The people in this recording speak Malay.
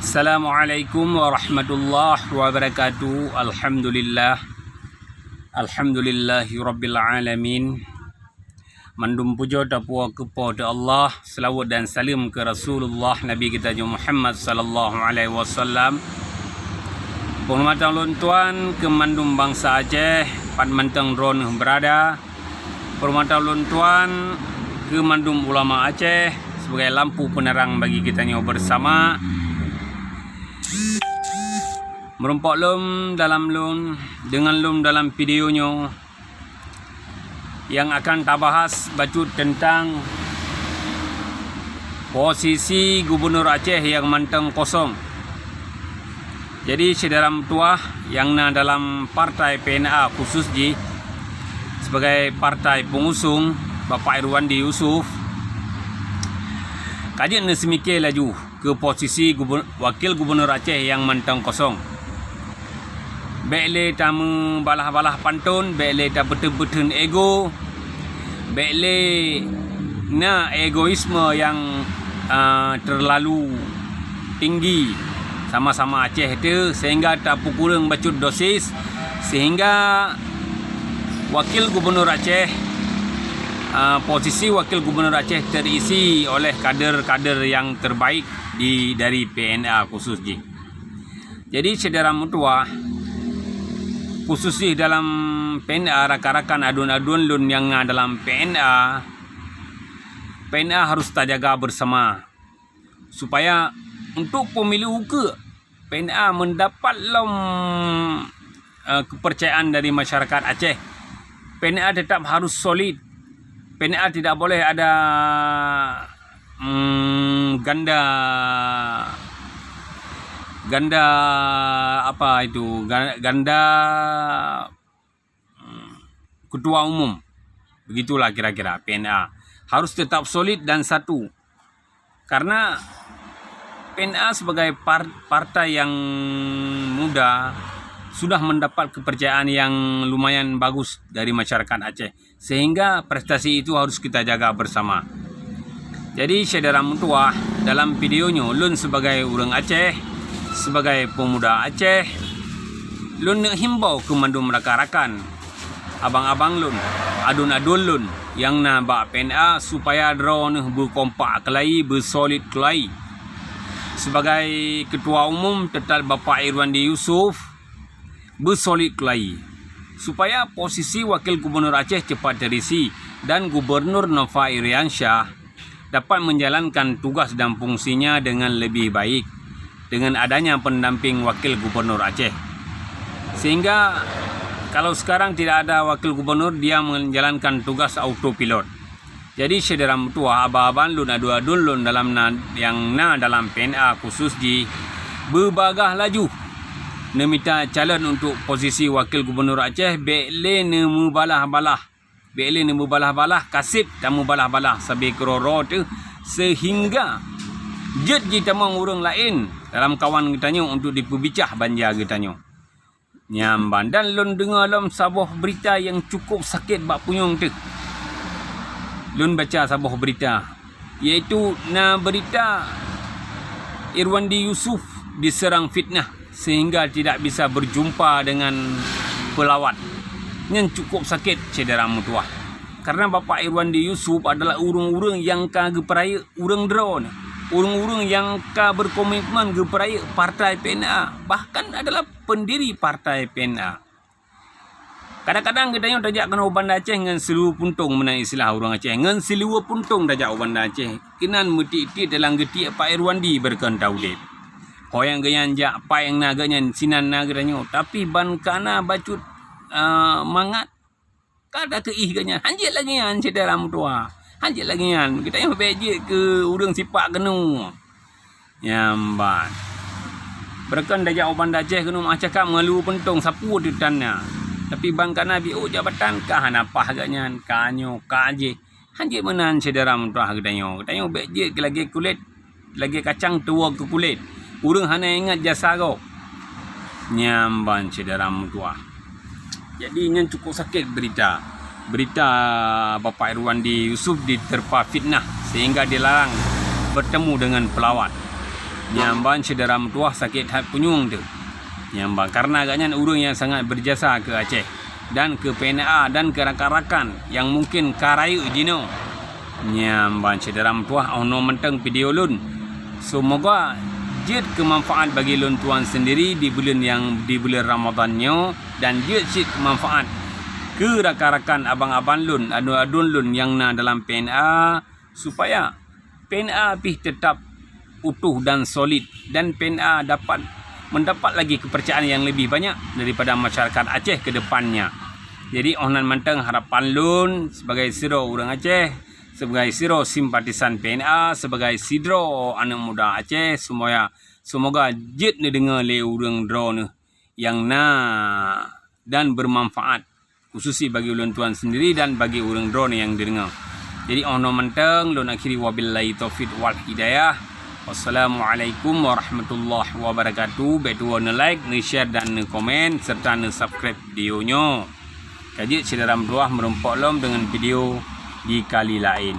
Assalamualaikum warahmatullahi wabarakatuh. Alhamdulillahi rabbil alamin. Mandum puja tapua kepada Allah, selawat dan salam ke Rasulullah Nabi kita Muhammad sallallahu alaihi wasallam. Penghormatan ulun tuan ke mandum bangsa Aceh, pan menteng ron berada. Penghormatan ulun tuan ke mandum ulama Aceh sebagai lampu penerang bagi kita bersama. Merompak lum dengan lum dalam videonya yang akan kita bahas bacut tentang posisi Gubernur Aceh yang manteng kosong. Jadi saudara tua yang dalam partai PNA khusus sebagai partai pengusung Bapak Irwandi Yusuf kajian semikir laju ke posisi wakil Gubernur Aceh yang manteng kosong. Bekle tamu balah-balah pantun, bekle tak betul-betul ego, bekle egoisme yang terlalu tinggi sama-sama Aceh itu sehingga tak kurang bacut dosis, sehingga wakil Gubernur Aceh, posisi wakil Gubernur Aceh terisi oleh kader-kader yang terbaik dari PNA khusus Jadi saudara mutua, khususnya dalam PNA, rakan-rakan adun-adun lun yang dalam PNA harus terjaga bersama supaya untuk pemilu ke PNA mendapat kepercayaan dari masyarakat Aceh. PNA tetap harus solid. PNA tidak boleh ada ganda ketua umum. Begitulah kira-kira PNA harus tetap solid dan satu. Karena PNA sebagai partai yang muda sudah mendapat kepercayaan yang lumayan bagus dari masyarakat Aceh, sehingga prestasi itu harus kita jaga bersama. Jadi saudara mutua, dalam videonya lun sebagai orang Aceh, sebagai pemuda Aceh, lun nak himbau ke mandum rakan-rakan, abang-abang lun, adun-adun lun yang nak PNA supaya drone berkompak kelai, bersolid kelai. Sebagai ketua umum tetap Bapak Irwandi Yusuf bersolid kelai supaya posisi wakil Gubernur Aceh cepat terisi dan Gubernur Nova Iriansyah dapat menjalankan tugas dan fungsinya dengan lebih baik dengan adanya pendamping wakil Gubernur Aceh. Sehingga kalau sekarang tidak ada wakil gubernur, dia menjalankan tugas autopilot. Jadi saudara tua, abang-abang lun, adu-adun lun dalam dalam PNA khusus berbagah laju minta calon untuk posisi wakil Gubernur Aceh, bekle nemu balah-balah kasip tamu balah-balah sabi keroro tu, sehingga jet kita mau orang lain dalam kawan kita untuk dipubicah banja kita nyamban. Dan lun dengar sebuah berita yang cukup sakit bak punyung tu. Lun baca sebuah berita, iaitu berita Irwandi Yusuf diserang fitnah sehingga tidak bisa berjumpa dengan pelawat. Yang cukup sakit saudara mutua. Karena Bapak Irwandi Yusuf adalah urang-urang yang geperaya urang drone, urang-urang yang berkomitmen geperaya partai PNA, bahkan adalah pendiri partai PNA. Kadang-kadang kita tajak kena Banda Aceh dengan seluruh puntung menang istilah orang Aceh. Dengan seluruh puntung tajak Banda Aceh. Kinan meti-ti dalam geti Pak Irwandi berkentau dit. Hoyang ganyan jak pa yang naganya sinan nagranya. Tapi ban kana bacut mangat kada keih ganyan. Hanjit lagi yan si dalam tua. Hanjit lagi yan. Kita yang bejik ke urang sipak kenu. Nyamban. Berkan tajak Banda Aceh kena cakap mengalu puntung sapu di tanah. Tapi bangkana BO jabatan kah napah agaknya kanyo kaje hanjit menan saudara mentah gedanyo bejek lagi kulit lagi kacang tua ke kulit urang hana ingat jasa go nyamban saudara mentua. Jadi yang cukup sakit berita Bapak Irwandi Yusuf diterpa fitnah sehingga dilarang bertemu dengan pelawat. Nyamban saudara mentua sakit hat punyung tu. Nyamban karena agaknya urang yang sangat berjasa ke Aceh dan ke PNA dan ke rakan-rakan yang mungkin karayu jino. Nyamban saudara mentua ono menteng video lun. Semoga jid kemanfaat bagi lun tuan sendiri di bulan Ramadannya dan jid kemanfaat ke rakan-rakan abang-abang lun, adun-adun lun yang na dalam PNA supaya PNA pih tetap utuh dan solid dan PNA dapat mendapat lagi kepercayaan yang lebih banyak daripada masyarakat Aceh ke depannya. Jadi onan menteng harapan lun sebagai siro orang Aceh, sebagai siro simpatisan PNA, sebagai sidro anak muda Aceh, semoga jid ni dengar le urang draw ni yang na dan bermanfaat khususi bagi ulun tuan sendiri dan bagi urang draw ni yang didengar. Jadi onan menteng lun akhiri wabillahi taufiq wal hidayah. Wassalamualaikum warahmatullahi wabarakatuh. Baik tu like, share dan komen serta subscribe videonya. Kaji saudara mentua merempok lom dengan video di kali lain.